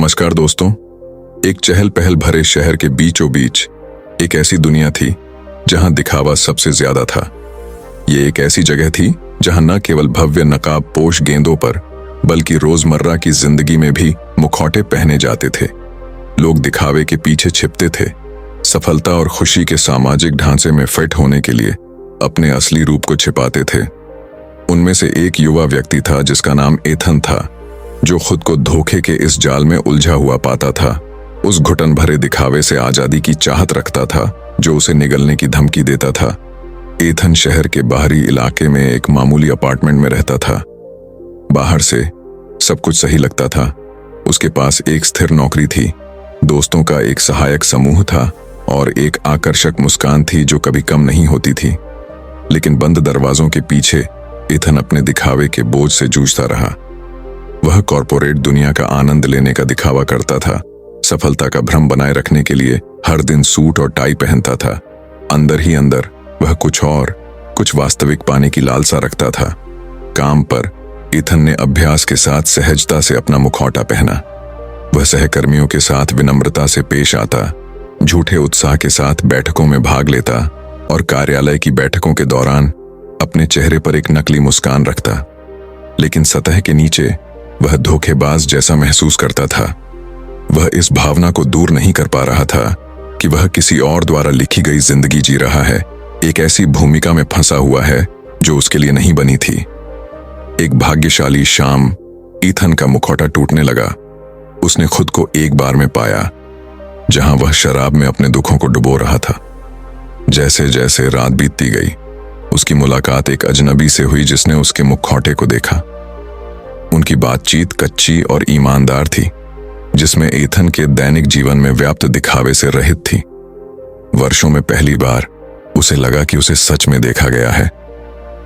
नमस्कार दोस्तों। एक चहल पहल भरे शहर के बीचों बीच एक ऐसी दुनिया थी जहां दिखावा सबसे ज्यादा था। ये एक ऐसी जगह थी जहां न केवल भव्य नकाब पोश गेंदों पर बल्कि रोजमर्रा की जिंदगी में भी मुखौटे पहने जाते थे। लोग दिखावे के पीछे छिपते थे, सफलता और खुशी के सामाजिक ढांचे में फिट होने के लिए अपने असली रूप को छिपाते थे। उनमें से एक युवा व्यक्ति था जिसका नाम एथन था, जो खुद को धोखे के इस जाल में उलझा हुआ पाता था। उस घुटन भरे दिखावे से आजादी की चाहत रखता था जो उसे निगलने की धमकी देता था। एथन शहर के बाहरी इलाके में एक मामूली अपार्टमेंट में रहता था। बाहर से सब कुछ सही लगता था। उसके पास एक स्थिर नौकरी थी, दोस्तों का एक सहायक समूह था और एक आकर्षक मुस्कान थी जो कभी कम नहीं होती थी। लेकिन बंद दरवाजों के पीछे एथन अपने दिखावे के बोझ से जूझता रहा। वह कॉरपोरेट दुनिया का आनंद लेने का दिखावा करता था, सफलता का भ्रम बनाए रखने के लिए हर दिन सूट और टाई पहनता था। अंदर ही अंदर वह कुछ वास्तविक पाने की लालसा रखता था। काम पर एथन ने अभ्यास के साथ सहजता से अपना मुखौटा पहना। वह सहकर्मियों के साथ विनम्रता से पेश आता, झूठे उत्साह के साथ बैठकों में भाग लेता और कार्यालय की बैठकों के दौरान अपने चेहरे पर एक नकली मुस्कान रखता। लेकिन सतह के नीचे वह धोखेबाज जैसा महसूस करता था। वह इस भावना को दूर नहीं कर पा रहा था कि वह किसी और द्वारा लिखी गई जिंदगी जी रहा है, एक ऐसी भूमिका में फंसा हुआ है जो उसके लिए नहीं बनी थी। एक भाग्यशाली शाम एथन का मुखौटा टूटने लगा। उसने खुद को एक बार में पाया जहां वह शराब में अपने दुखों को डुबो रहा था। जैसे जैसे रात बीतती गई, उसकी मुलाकात एक अजनबी से हुई जिसने उसके मुखौटे को देखा। उनकी बातचीत कच्ची और ईमानदार थी, जिसमें एथन के दैनिक जीवन में व्याप्त दिखावे से रहित थी। वर्षों में पहली बार उसे लगा कि उसे सच में देखा गया है।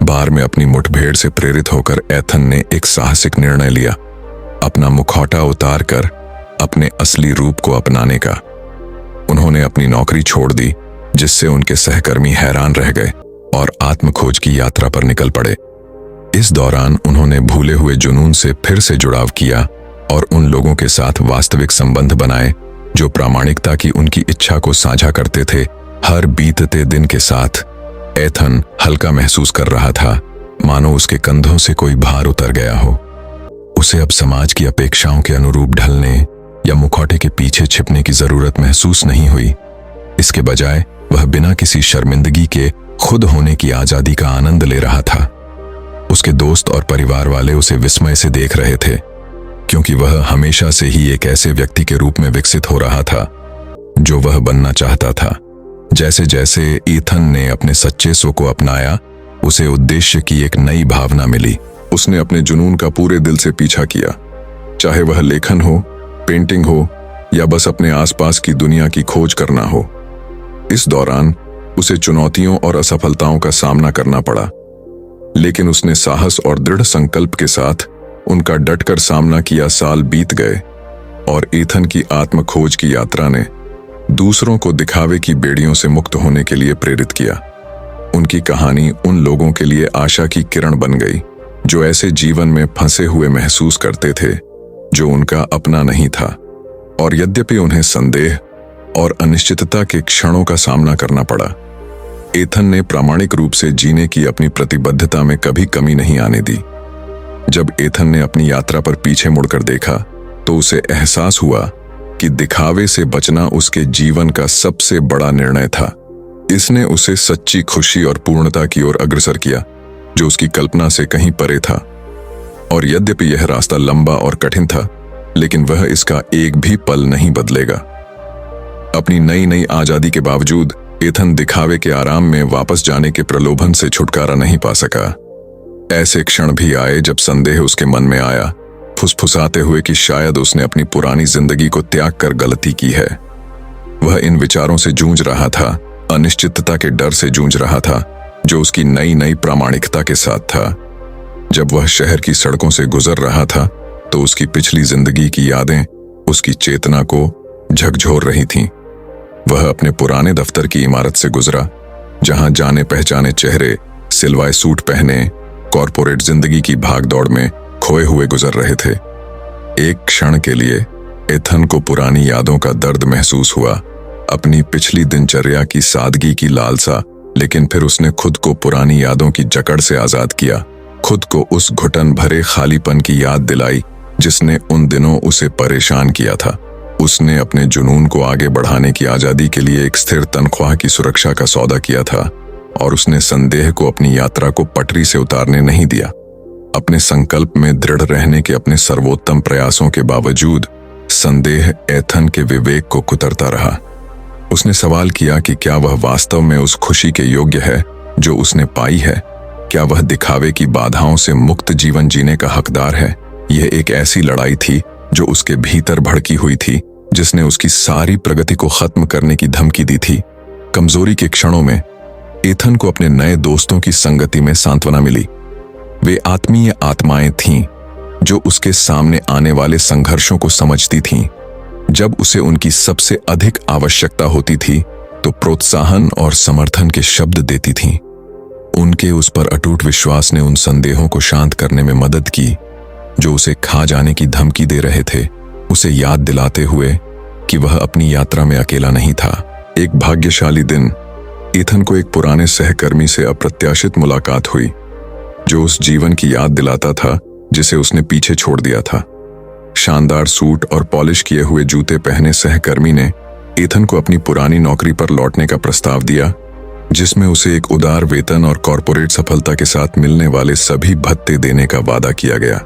बार में अपनी मुठभेड़ से प्रेरित होकर एथन ने एक साहसिक निर्णय लिया, अपना मुखौटा उतार कर अपने असली रूप को अपनाने का। उन्होंने अपनी नौकरी छोड़ दी, जिससे उनके सहकर्मी हैरान रह गए और आत्मखोज की यात्रा पर निकल पड़े। इस दौरान उन्होंने भूले हुए जुनून से फिर से जुड़ाव किया और उन लोगों के साथ वास्तविक संबंध बनाए जो प्रामाणिकता की उनकी इच्छा को साझा करते थे। हर बीतते दिन के साथ एथन हल्का महसूस कर रहा था, मानो उसके कंधों से कोई भार उतर गया हो। उसे अब समाज की अपेक्षाओं के अनुरूप ढलने या मुखौटे के पीछे छिपने की जरूरत महसूस नहीं हुई। इसके बजाय वह बिना किसी शर्मिंदगी के खुद होने की आजादी का आनंद ले रहा था। उसके दोस्त और परिवार वाले उसे विस्मय से देख रहे थे, क्योंकि वह हमेशा से ही एक ऐसे व्यक्ति के रूप में विकसित हो रहा था जो वह बनना चाहता था। जैसे जैसे एथन ने अपने सच्चे सो को अपनाया, उसे उद्देश्य की एक नई भावना मिली। उसने अपने जुनून का पूरे दिल से पीछा किया, चाहे वह लेखन हो, पेंटिंग हो या बस अपने आसपास की दुनिया की खोज करना हो। इस दौरान उसे चुनौतियों और असफलताओं का सामना करना पड़ा, लेकिन उसने साहस और दृढ़ संकल्प के साथ उनका डटकर सामना किया। साल बीत गए और एथन की आत्मखोज की यात्रा ने दूसरों को दिखावे की बेड़ियों से मुक्त होने के लिए प्रेरित किया। उनकी कहानी उन लोगों के लिए आशा की किरण बन गई जो ऐसे जीवन में फंसे हुए महसूस करते थे जो उनका अपना नहीं था। और यद्यपि उन्हें संदेह और अनिश्चितता के क्षणों का सामना करना पड़ा, एथन ने प्रामाणिक रूप से जीने की अपनी प्रतिबद्धता में कभी कमी नहीं आने दी। जब एथन ने अपनी यात्रा पर पीछे मुड़कर देखा तो उसे एहसास हुआ कि दिखावे से बचना उसके जीवन का सबसे बड़ा निर्णय था। इसने उसे सच्ची खुशी और पूर्णता की ओर अग्रसर किया जो उसकी कल्पना से कहीं परे था। और यद्यपि यह रास्ता लंबा और कठिन था, लेकिन वह इसका एक भी पल नहीं बदलेगा। अपनी नई आजादी के बावजूद एथन दिखावे के आराम में वापस जाने के प्रलोभन से छुटकारा नहीं पा सका। ऐसे क्षण भी आए जब संदेह उसके मन में आया, फुसफुसाते हुए कि शायद उसने अपनी पुरानी जिंदगी को त्याग कर गलती की है। वह इन विचारों से जूझ रहा था, अनिश्चितता के डर से जूझ रहा था जो उसकी नई प्रामाणिकता के साथ था। जब वह शहर की सड़कों से गुजर रहा था तो उसकी पिछली जिंदगी की यादें उसकी चेतना को झकझोर रही थीं। वह अपने पुराने दफ्तर की इमारत से गुजरा, जहां जाने पहचाने चेहरे सिलवाए सूट पहने कॉरपोरेट जिंदगी की भागदौड़ में खोए हुए गुजर रहे थे। एक क्षण के लिए एथन को पुरानी यादों का दर्द महसूस हुआ, अपनी पिछली दिनचर्या की सादगी की लालसा, लेकिन फिर उसने खुद को पुरानी यादों की जकड़ से आजाद किया, खुद को उस घुटन भरे खालीपन की याद दिलाई जिसने उन दिनों उसे परेशान किया था। उसने अपने जुनून को आगे बढ़ाने की आजादी के लिए एक स्थिर तनख्वाह की सुरक्षा का सौदा किया था और उसने संदेह को अपनी यात्रा को पटरी से उतारने नहीं दिया। अपने संकल्प में दृढ़ रहने के अपने सर्वोत्तम प्रयासों के बावजूद संदेह एथन के विवेक को कुतरता रहा। उसने सवाल किया कि क्या वह वास्तव में उस खुशी के योग्य है जो उसने पाई है? क्या वह दिखावे की बाधाओं से मुक्त जीवन जीने का हकदार है? यह एक ऐसी लड़ाई थी जो उसके भीतर भड़की हुई थी, जिसने उसकी सारी प्रगति को खत्म करने की धमकी दी थी। कमजोरी के क्षणों में एथन को अपने नए दोस्तों की संगति में सांत्वना मिली। वे आत्मीय आत्माएं थीं जो उसके सामने आने वाले संघर्षों को समझती थीं। जब उसे उनकी सबसे अधिक आवश्यकता होती थी तो प्रोत्साहन और समर्थन के शब्द देती थीं। उनके उस पर अटूट विश्वास ने उन संदेहों को शांत करने में मदद की जो उसे खा जाने की धमकी दे रहे थे, उसे याद दिलाते हुए कि वह अपनी यात्रा में अकेला नहीं था। एक भाग्यशाली दिन एथन को एक पुराने सहकर्मी से अप्रत्याशित मुलाकात हुई जो उस जीवन की याद दिलाता था जिसे उसने पीछे छोड़ दिया था। शानदार सूट और पॉलिश किए हुए जूते पहने सहकर्मी ने एथन को अपनी पुरानी नौकरी पर लौटने का प्रस्ताव दिया, जिसमें उसे एक उदार वेतन और कॉर्पोरेट सफलता के साथ मिलने वाले सभी भत्ते देने का वादा किया गया।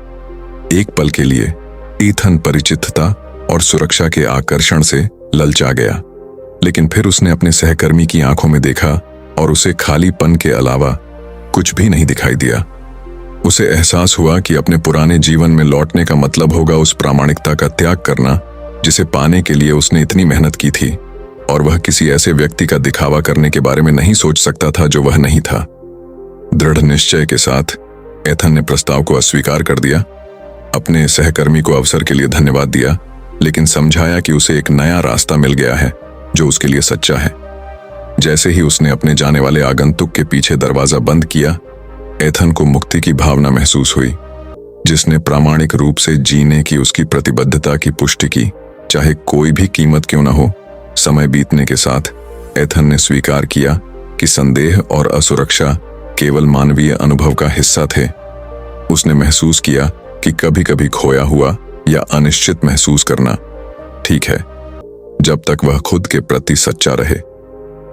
एक पल के लिए एथन परिचितता और सुरक्षा के आकर्षण से ललचा गया, लेकिन फिर उसने अपने सहकर्मी की आंखों में देखा और उसे खालीपन के अलावा कुछ भी नहीं दिखाई दिया। उसे एहसास हुआ कि अपने पुराने जीवन में लौटने का मतलब होगा उस प्रामाणिकता का त्याग करना जिसे पाने के लिए उसने इतनी मेहनत की थी, और वह किसी ऐसे व्यक्ति का दिखावा करने के बारे में नहीं सोच सकता था जो वह नहीं था। दृढ़ निश्चय के साथ एथन ने प्रस्ताव को अस्वीकार कर दिया, अपने सहकर्मी को अवसर के लिए धन्यवाद दिया, लेकिन समझाया कि उसे एक नया रास्ता मिल गया है जो उसके लिए सच्चा है। जैसे ही उसने अपने जाने वाले आगंतुक के पीछे दरवाजा बंद किया, एथन को मुक्ति की भावना महसूस हुई, जिसने प्रामाणिक रूप से जीने की उसकी प्रतिबद्धता की पुष्टि की, चाहे कोई भी कीमत क्यों न हो। समय बीतने के साथ एथन ने स्वीकार किया कि संदेह और असुरक्षा केवल मानवीय अनुभव का हिस्सा थे। उसने महसूस किया कि कभी कभी खोया हुआ या अनिश्चित महसूस करना ठीक है, जब तक वह खुद के प्रति सच्चा रहे।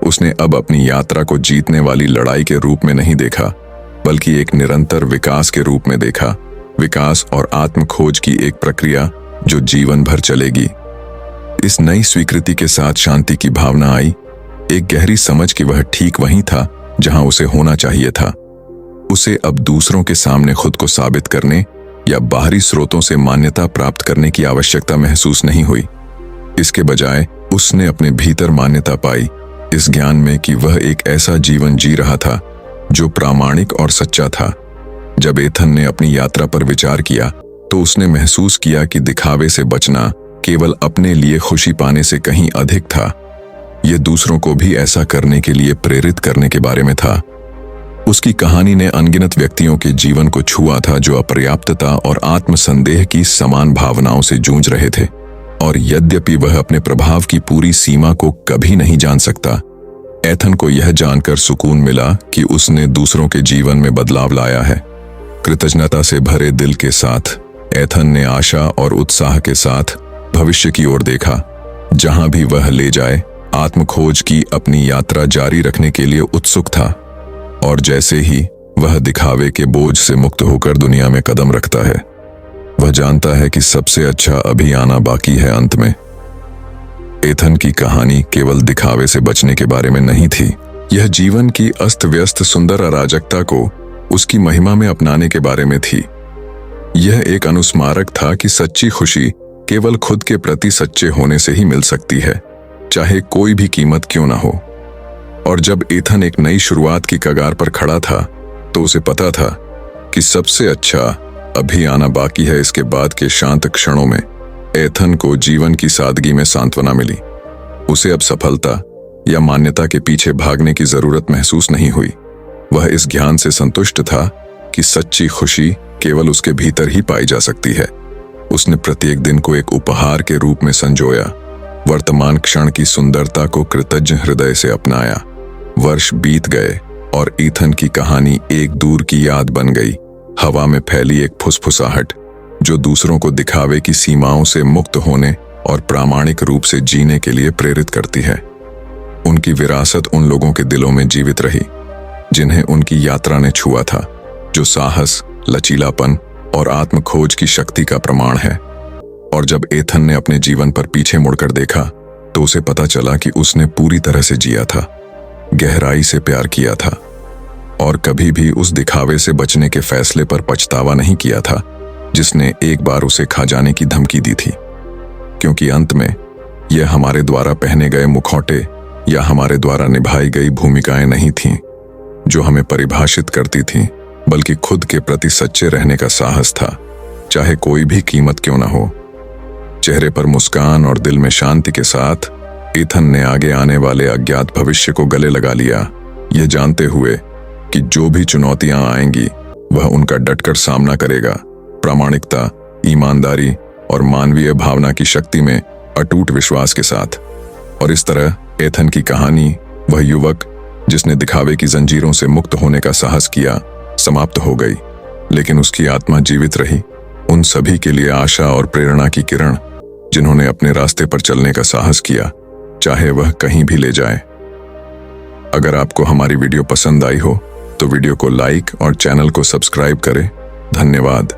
उसने अब अपनी यात्रा को जीतने वाली लड़ाई के रूप में नहीं देखा, बल्कि एक निरंतर विकास के रूप में देखा। विकास और आत्म खोज की एक प्रक्रिया जो जीवन भर चलेगी। इस नई स्वीकृति के साथ शांति की भावना आई, एक गहरी समझ कि वह ठीक वहीं था जहां उसे होना चाहिए था। उसे अब दूसरों के सामने खुद को साबित करने या बाहरी स्रोतों से मान्यता प्राप्त करने की आवश्यकता महसूस नहीं हुई। इसके बजाय उसने अपने भीतर मान्यता पाई, इस ज्ञान में कि वह एक ऐसा जीवन जी रहा था जो प्रामाणिक और सच्चा था। जब एथन ने अपनी यात्रा पर विचार किया तो उसने महसूस किया कि दिखावे से बचना केवल अपने लिए खुशी पाने से कहीं अधिक था। यह दूसरों को भी ऐसा करने के लिए प्रेरित करने के बारे में था। उसकी कहानी ने अनगिनत व्यक्तियों के जीवन को छुआ था जो अपर्याप्तता और आत्मसंदेह की समान भावनाओं से जूझ रहे थे, और यद्यपि वह अपने प्रभाव की पूरी सीमा को कभी नहीं जान सकता, एथन को यह जानकर सुकून मिला कि उसने दूसरों के जीवन में बदलाव लाया है। कृतज्ञता से भरे दिल के साथ एथन ने आशा और उत्साह के साथ भविष्य की ओर देखा। जहां भी वह ले जाए, आत्मखोज की अपनी यात्रा जारी रखने के लिए उत्सुक था, और जैसे ही वह दिखावे के बोझ से मुक्त होकर दुनिया में कदम रखता है, वह जानता है कि सबसे अच्छा अभी आना बाकी है। अंत में एथन की कहानी केवल दिखावे से बचने के बारे में नहीं थी, यह जीवन की अस्त व्यस्त सुंदर अराजकता को उसकी महिमा में अपनाने के बारे में थी। यह एक अनुस्मारक था कि सच्ची खुशी केवल खुद के प्रति सच्चे होने से ही मिल सकती है, चाहे कोई भी कीमत क्यों ना हो। और जब एथन एक नई शुरुआत की कगार पर खड़ा था तो उसे पता था कि सबसे अच्छा अभी आना बाकी है। इसके बाद के शांत क्षणों में एथन को जीवन की सादगी में सांत्वना मिली। उसे अब सफलता या मान्यता के पीछे भागने की जरूरत महसूस नहीं हुई। वह इस ज्ञान से संतुष्ट था कि सच्ची खुशी केवल उसके भीतर ही पाई जा सकती है। उसने प्रत्येक दिन को एक उपहार के रूप में संजोया, वर्तमान क्षण की सुंदरता को कृतज्ञ हृदय से अपनाया। वर्ष बीत गए और ईथन की कहानी एक दूर की याद बन गई, हवा में फैली एक फुसफुसाहट जो दूसरों को दिखावे की सीमाओं से मुक्त होने और प्रामाणिक रूप से जीने के लिए प्रेरित करती है। उनकी विरासत उन लोगों के दिलों में जीवित रही जिन्हें उनकी यात्रा ने छुआ था, जो साहस, लचीलापन और आत्म खोज की शक्ति का प्रमाण है। और जब एथन ने अपने जीवन पर पीछे मुड़कर देखा तो उसे पता चला कि उसने पूरी तरह से जिया था, गहराई से प्यार किया था और कभी भी उस दिखावे से बचने के फैसले पर पछतावा नहीं किया था जिसने एक बार उसे खा जाने की धमकी दी थी। क्योंकि अंत में यह हमारे द्वारा पहने गए मुखौटे या हमारे द्वारा निभाई गई भूमिकाएं नहीं थीं जो हमें परिभाषित करती थीं, बल्कि खुद के प्रति सच्चे रहने का साहस था, चाहे कोई भी कीमत क्यों ना हो। चेहरे पर मुस्कान और दिल में शांति के साथ ईथन ने आगे आने वाले अज्ञात भविष्य को गले लगा लिया, ये जानते हुए कि जो भी चुनौतियां आएंगी वह उनका डटकर सामना करेगा, प्रामाणिकता, ईमानदारी और मानवीय भावना की शक्ति में अटूट विश्वास के साथ। और इस तरह एथन की कहानी, वह युवक जिसने दिखावे की जंजीरों से मुक्त होने का साहस किया, समाप्त हो गई, लेकिन उसकी आत्मा जीवित रही, उन सभी के लिए आशा और प्रेरणा की किरण जिन्होंने अपने रास्ते पर चलने का साहस किया, चाहे वह कहीं भी ले जाए। अगर आपको हमारी वीडियो पसंद आई हो तो वीडियो को लाइक और चैनल को सब्सक्राइब करें। धन्यवाद।